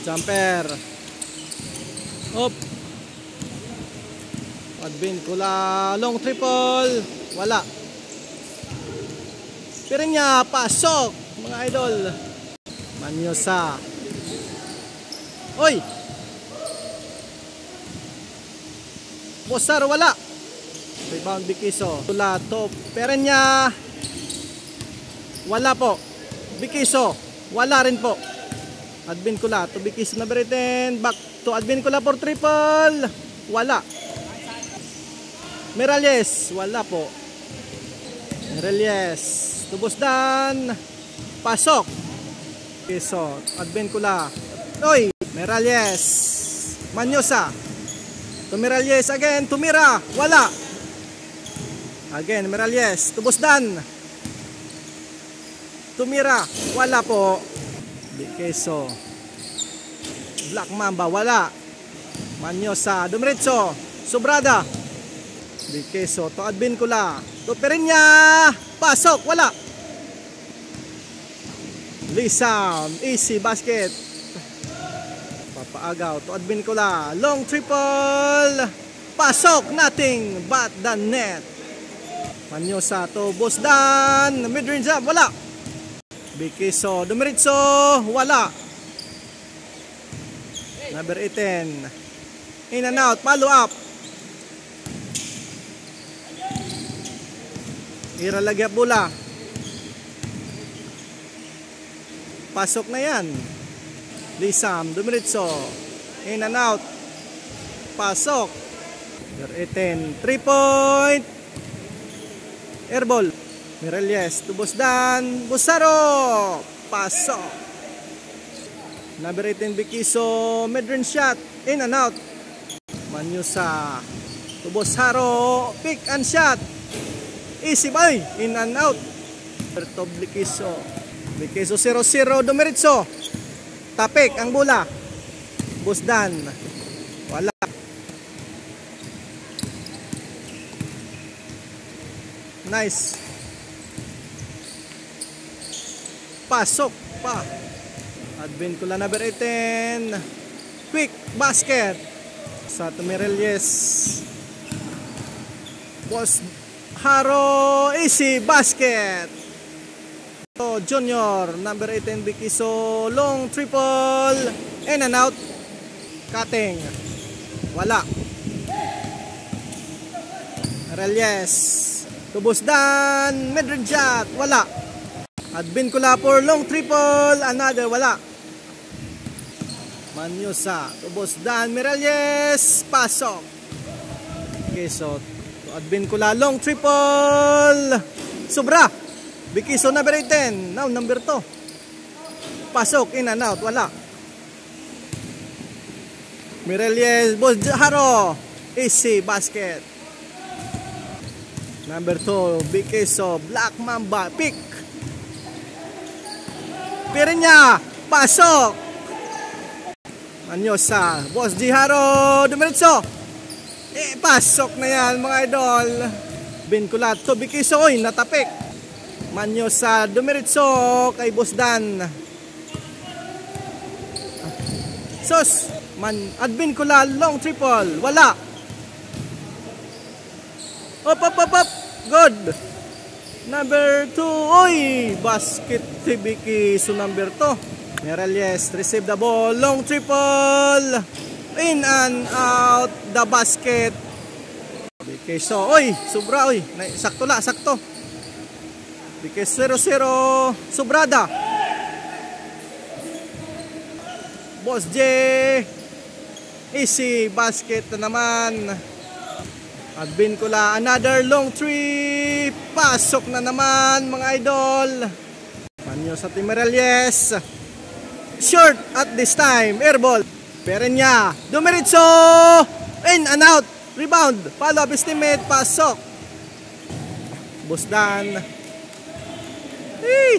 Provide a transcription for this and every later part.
Jumper. Up. Advincula. Long triple. Wala. Pireña. Pasok. Mga idol. Manyosa. Oy. Bosar. Wala. Rebound Bikiso. Tulato. Pireña. Wala po. Bikiso. Wala rin po. Advincula to Bikiso number 10. Back to Advincula for triple. Wala. Miralles. Wala po. Miralles. Tubosdan. Pasok. Bikiso. Advincula. Oy. Miralles. Manyosa. To Miralles again. Tumira. Wala. Again. Miralles. Tubosdan. Tumira. Wala po. Bikiso. Black Mamba. Wala. Manyosa. Dumiretso. Sobrada. Bikiso. To Advincula. To Pireña. Pasok. Wala. Lisam. Easy basket. Papaagaw. To Advincula. Long triple. Pasok. Nothing but the net. Manyosa. To Bosdan. Mid-range jump. Wala. Bikiso, Dumiretso, wala. Number 18. In and out, follow up. Iralagya bola. Pasok na yan. Lisam, Dumiretso. In and out. Pasok. Number 18. 3-point. Airball. Miralles, Tubosdan, Busaro, pasok. Number 18 Bikiso, mid-range shot, in and out. Manyosa, Tubosaro, pick and shot. Easy boy, in and out. Berto Bikiso, Bikiso 0-0, Dumiretso. Tapik ang bola. Busdan, wala. Nice. Pasok pa. Advincula number 18. Quick basket. Sa Miralles. Boss Haro. Easy basket. So, Junior number 18 Bikiso. Long triple. In and out. Cutting. Wala. Miralles. Tubosdan. Mid-range shot. Wala. Advincula for long triple. Another. Wala. Manyosa. Tubosdan. Miralles. Pasok. Bikiso. Advincula long triple. Sobra. Bikiso number 18. Now number 2. Pasok. In and out. Wala. Miralles. Bojaro. Easy basket. Number 2. Bikiso. Black Mamba. Pick. Pireña. Pasok. Manyosa. Boss Jiharo. Dumiretso. Pasok na yan mga idol. Advincula to Bikiso. Oy, natapik. Manyosa. Dumiretso kay Bosdan. Sos. Advincula long triple. Wala. Up. Good. Number 2. Oy, basket si Bikiso number 2. Miralles receive the ball. Long triple. In and out the basket. Bikiso. Oy, sobra. Oy, sakto la, sakto. Bikiso 0-0. Sobrada. Boss J. Easy basket na naman. Advincula, another long three. Pasok na naman mga idol. Manyosa sa Miralles. Short at this time. Airball. Pireña. Dumiretso. In and out. Rebound. Follow up his teammate. Pasok. Bosdan.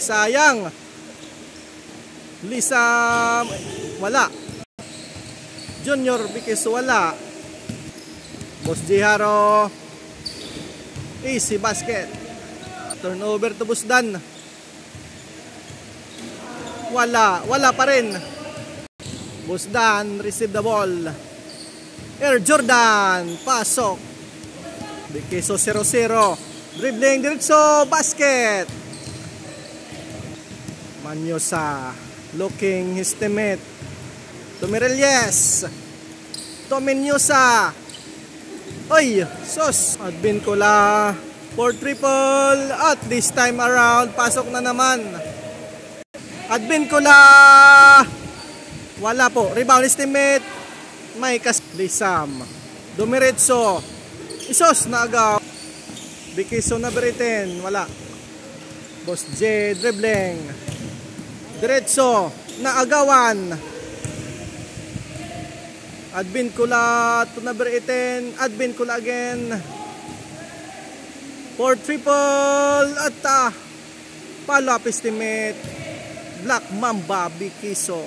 Sayang. Lisa. Wala. Junior Bikiso. Wala. Boss Jiharo. Easy basket. Turnover to Bosdan. Wala pa rin. Boss Dan, receive the ball. Air Jordan, pasok. Bikiso 0-0. Dribbling, diretso, basket. Manyosa, looking his teammate. Tumirelyes. Tominyosa. Oy, sos. Advin Cola for triple. At this time around, pasok na naman. Advin Cola. Wala po. Rebound his teammate. May Lisam. Dumiretso. Isos na agaw. Bikiso na beritin. Wala. Boss J dribbling. Diretso na agawan. Advin Cola to number 18. Advin Cola again. For triple. At follow up estimate. Black Mamba Bikiso.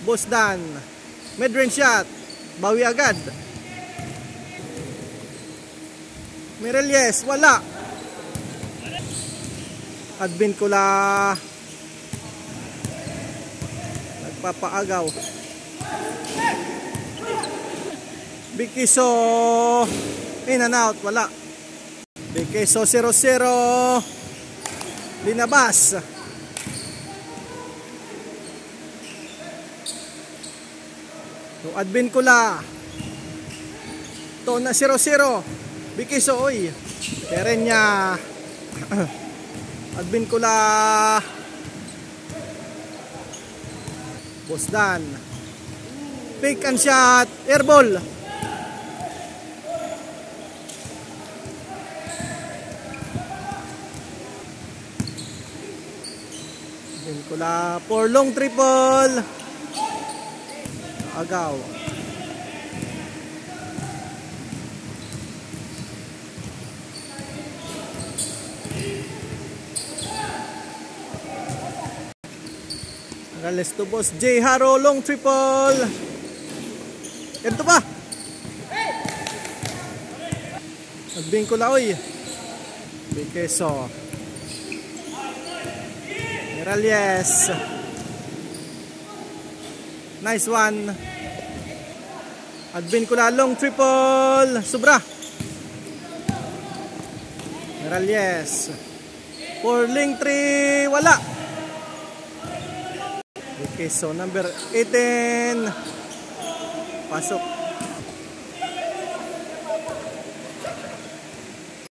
Boss Dan. Mid-range shot. Bawi agad. Mirelyes. Wala. Advin Cola. Nagpapaagaw. Bikiso. In and out. Wala. Bikiso 0-0. Linabas. So, Advin Cola. To na 0-0. Bikiso. Oy. Terenya. Advin Cola. Boss Dan. Pick and shot. Airball. Advin Cola for long triple. Agaw. Rales to Boss J Haro, long triple. Ito pa. Advin Cola, oy. Bikiso. Mirelyes. Nice one. Advin Cola, long triple. Sobra. Mirelyes. For link 3. Wala. Okay, so number 18. Pasok.